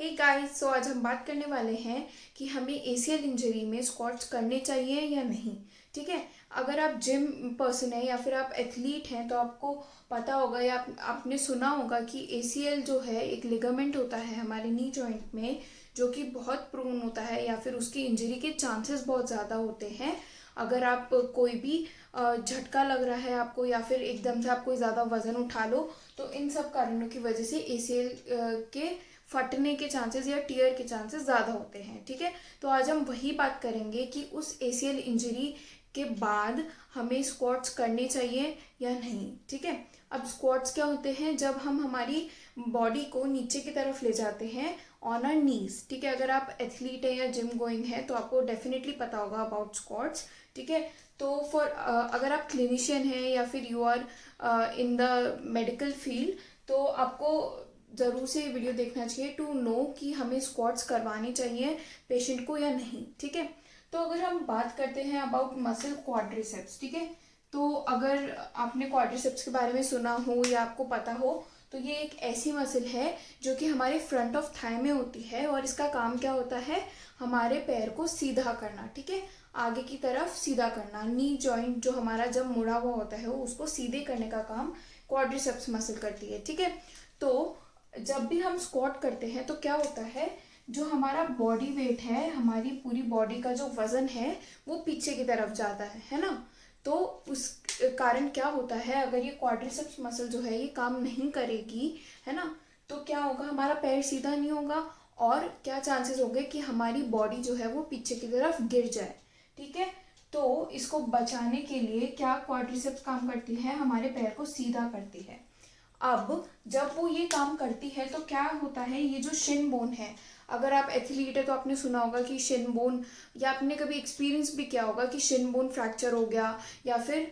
Hey guys, सो आज हम बात करने वाले हैं कि हमें एसीएल इंजरी में स्क्वाट्स करने चाहिए या नहीं। ठीक है। अगर आप जिम पर्सन है या फिर आप एथलीट हैं तो आपको पता होगा या आपने सुना होगा कि एसीएल जो है एक लिगामेंट होता है हमारे नी जॉइंट में, जो कि बहुत प्रोन होता है या फिर उसकी इंजरी के चांसेस बहुत ज़्यादा होते हैं। अगर आप कोई भी झटका लग रहा है आपको या फिर एकदम से आप कोई ज़्यादा वजन उठा लो, तो इन सब कारणों की वजह से एसीएल के फटने के चांसेस या टीयर के चांसेस ज़्यादा होते हैं। ठीक है। तो आज हम वही बात करेंगे कि उस एसीएल इंजरी के बाद हमें स्क्वाट्स करने चाहिए या नहीं। ठीक है। अब स्क्वाट्स क्या होते हैं? जब हम हमारी बॉडी को नीचे की तरफ ले जाते हैं ऑन आर नीज। ठीक है। अगर आप एथलीट है या जिम गोइंग है तो आपको डेफिनेटली पता होगा अबाउट स्क्वाट्स। ठीक है। तो अगर आप क्लिनिशियन हैं या फिर you are in the medical field, तो आपको ज़रूर से ये वीडियो देखना चाहिए टू नो कि हमें स्क्वाट्स करवानी चाहिए पेशेंट को या नहीं। ठीक है। तो अगर हम बात करते हैं अबाउट मसल क्वाड्रिसेप्स। ठीक है। तो अगर आपने क्वाड्रिसेप्स के बारे में सुना हो या आपको पता हो, तो ये एक ऐसी मसल है जो कि हमारे फ्रंट ऑफ थाई में होती है और इसका काम क्या होता है? हमारे पैर को सीधा करना। ठीक है। आगे की तरफ सीधा करना। नी जॉइंट जो हमारा जब मुड़ा हुआ होता है उसको सीधे करने का काम क्वाड्रिसेप्स मसल करती है। ठीक है। तो जब भी हम स्क्वाट करते हैं तो क्या होता है, जो हमारा बॉडी वेट है, हमारी पूरी बॉडी का जो वजन है वो पीछे की तरफ जाता है ना। तो उस कारण क्या होता है, अगर ये क्वाड्रिसेप्स मसल जो है ये काम नहीं करेगी, है ना, तो क्या होगा, हमारा पैर सीधा नहीं होगा और क्या चांसेस होंगे कि हमारी बॉडी जो है वो पीछे की तरफ गिर जाए। ठीक है। तो इसको बचाने के लिए क्या क्वाड्रिसेप्स काम करती है? हमारे पैर को सीधा करती है। अब जब वो ये काम करती है तो क्या होता है, ये जो शिन बोन है, अगर आप एथलीट है तो आपने सुना होगा कि शिन बोन, या आपने कभी एक्सपीरियंस भी किया होगा कि शिन बोन फ्रैक्चर हो गया या फिर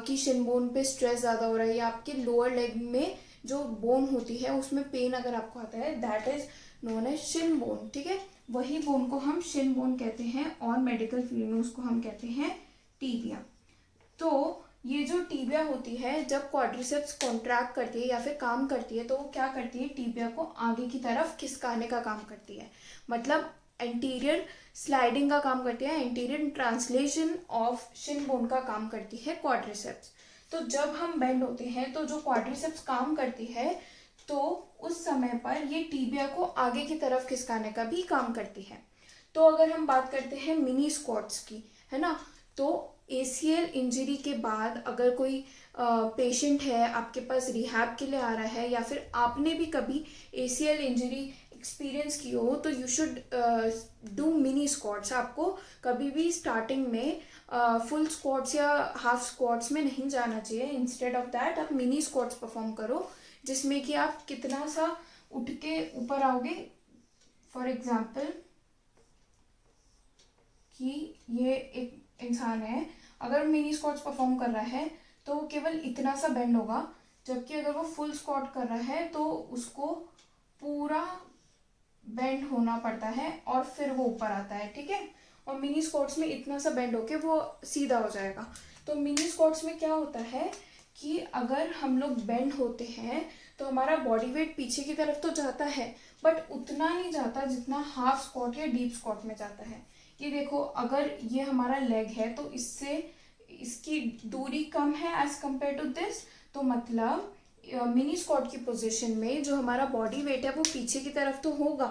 कि शिन बोन पे स्ट्रेस ज़्यादा हो रहा है या आपके लोअर लेग में जो बोन होती है उसमें पेन अगर आपको आता है, that is known as shin bone. ठीक है। वही बोन को हम शिन बोन कहते हैं और मेडिकल फील्ड में उसको हम कहते हैं टीबिया। तो ये जो टीबिया होती है, जब क्वाड्रिसेप्स कॉन्ट्रैक्ट करती है या फिर काम करती है तो वो क्या करती है, टीबिया को आगे की तरफ खिसकाने का काम करती है। मतलब एंटीरियर स्लाइडिंग का काम करती है, anterior translation of Shin bone का काम करती है क्वाड्रिसेप्स। तो जब हम बेंड होते हैं तो जो क्वाड्रिसेप्स काम करती है, तो उस समय पर ये टीबिया को आगे की तरफ खिसकाने का भी काम करती है। तो अगर हम बात करते हैं मिनी स्क्वाट्स की, है ना, तो एसीएल इंजरी के बाद अगर कोई पेशेंट है आपके पास रिहैब के लिए आ रहा है या फिर आपने भी कभी एसीएल इंजरी एक्सपीरियंस की हो, तो you should do mini squats. आपको कभी भी स्टार्टिंग में फुल स्क्वाट्स या हाफ स्क्वाट्स में नहीं जाना चाहिए। इंस्टेड ऑफ दैट आप मिनी स्क्वाट्स परफॉर्म करो, जिसमें कि आप कितना सा उठ के ऊपर आओगे। फॉर एग्जाम्पल कि ये एक इंसान है, अगर मिनी स्क्वाट्स परफॉर्म कर रहा है तो केवल इतना सा बेंड होगा, जबकि अगर वो फुल स्क्वाट कर रहा है तो उसको पूरा बेंड होना पड़ता है और फिर वो ऊपर आता है। ठीक है। और मिनी स्क्वाट्स में इतना सा बेंड होके वो सीधा हो जाएगा। तो मिनी स्क्वाट्स में क्या होता है कि अगर हम लोग बेंड होते हैं तो हमारा बॉडी वेट पीछे की तरफ तो जाता है, बट उतना नहीं जाता जितना हाफ स्क्वाट या डीप स्क्वाट में जाता है। ये देखो, अगर ये हमारा लेग है तो इससे इसकी दूरी कम है एज कम्पेयर टू दिस, तो मतलब मिनी स्क्वाट की पोजीशन में जो हमारा बॉडी वेट है वो पीछे की तरफ तो होगा,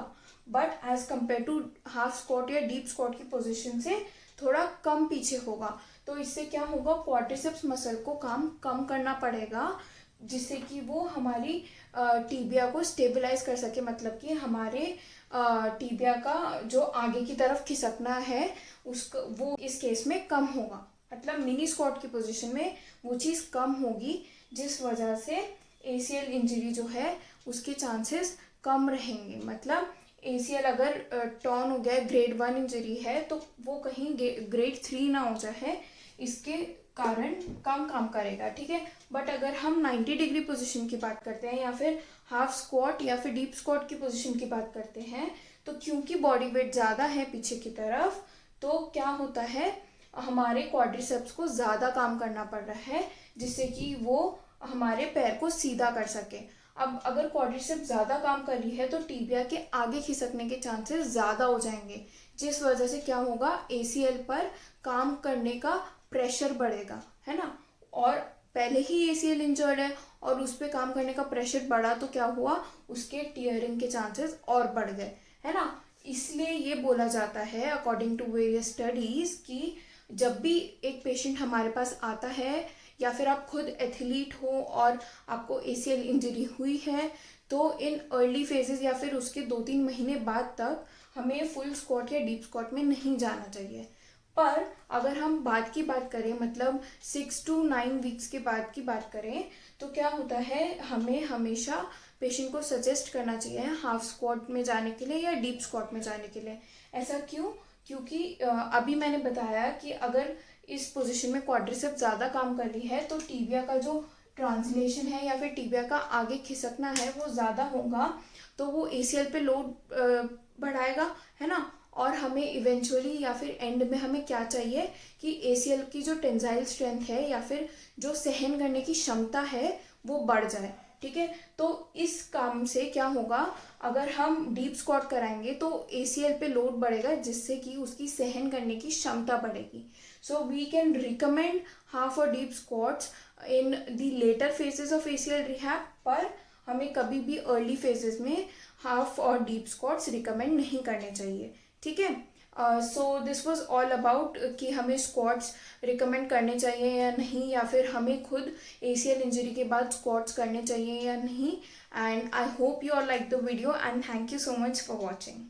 but as compare to half squat या डीप स्क्वाट की पोजीशन से थोड़ा कम पीछे होगा। तो इससे क्या होगा, क्वाड्रिसेप्स मसल को काम कम करना पड़ेगा, जिससे कि वो हमारी टीबिया को स्टेबलाइज कर सके। मतलब कि हमारे टीबिया का जो आगे की तरफ खिसकना है उसको वो इस केस में कम होगा। मतलब मिनी स्क्वाट की पोजीशन में वो चीज़ कम होगी, जिस वजह से एसीएल इंजरी जो है उसके चांसेस कम रहेंगे। मतलब एसीएल अगर टर्न हो गया, ग्रेड 1 इंजरी है, तो वो कहीं ग्रेड 3 ना हो जाए, इसके कारण कम काम करेगा। ठीक है। बट अगर हम 90 डिग्री पोजीशन की बात करते हैं या फिर हाफ स्क्वाट या फिर डीप स्क्वाट की पोजीशन की बात करते हैं, तो क्योंकि बॉडी वेट ज़्यादा है पीछे की तरफ, तो क्या होता है, हमारे क्वाड्रिसेप्स को ज़्यादा काम करना पड़ रहा है, जिससे कि वो हमारे पैर को सीधा कर सके। अब अगर क्वाड्रिसेप्स ज़्यादा काम कर रही है तो टिबिया के आगे खिसकने के चांसेस ज़्यादा हो जाएंगे, जिस वजह से क्या होगा, ACL पर काम करने का प्रेशर बढ़ेगा, है ना। और पहले ही ACL इंजर्ड है और उस पर काम करने का प्रेशर बढ़ा तो क्या हुआ, उसके टीयरिंग के चांसेस और बढ़ गए, है ना। इसलिए ये बोला जाता है अकॉर्डिंग टू वेरियस स्टडीज़ कि जब भी एक पेशेंट हमारे पास आता है या फिर आप खुद एथलीट हो और आपको ACL इंजरी हुई है, तो इन अर्ली फेजेस या फिर उसके 2-3 महीने बाद तक हमें फुल स्क्वाट या डीप स्क्वाट में नहीं जाना चाहिए। पर अगर हम बाद की बात करें, मतलब 6 to 9 वीक्स के बाद की बात करें, तो क्या होता है, हमें हमेशा पेशेंट को सजेस्ट करना चाहिए हाफ स्क्वाट में जाने के लिए या डीप स्क्वाट में जाने के लिए। ऐसा क्यों? क्योंकि अभी मैंने बताया कि अगर इस पोजीशन में क्वाड्रिसेप्स ज़्यादा काम कर रही है तो टिबिया का जो ट्रांसलेशन है या फिर टिबिया का आगे खिसकना है वो ज़्यादा होगा, तो वो ACL पे लोड बढ़ाएगा, है ना। और हमें इवेंचुअली या फिर एंड में हमें क्या चाहिए कि ACL की जो टेंसाइल स्ट्रेंथ है या फिर जो सहन करने की क्षमता है वो बढ़ जाए, ठीक है। तो इस काम से क्या होगा, अगर हम डीप स्क्वाट कराएंगे तो ACL पे लोड बढ़ेगा, जिससे कि उसकी सहन करने की क्षमता बढ़ेगी। So we can recommend half or deep squats in the later phases of ACL rehab, पर हमें कभी भी अर्ली फेजेस में half or deep squats recommend नहीं करने चाहिए, ठीक है। So this was all about कि हमें स्क्वाट्स रिकमेंड करने चाहिए या नहीं, या फिर हमें खुद ACL इंजरी के बाद स्क्वाट्स करने चाहिए या नहीं। And I hope you are like the video and thank you so much for watching.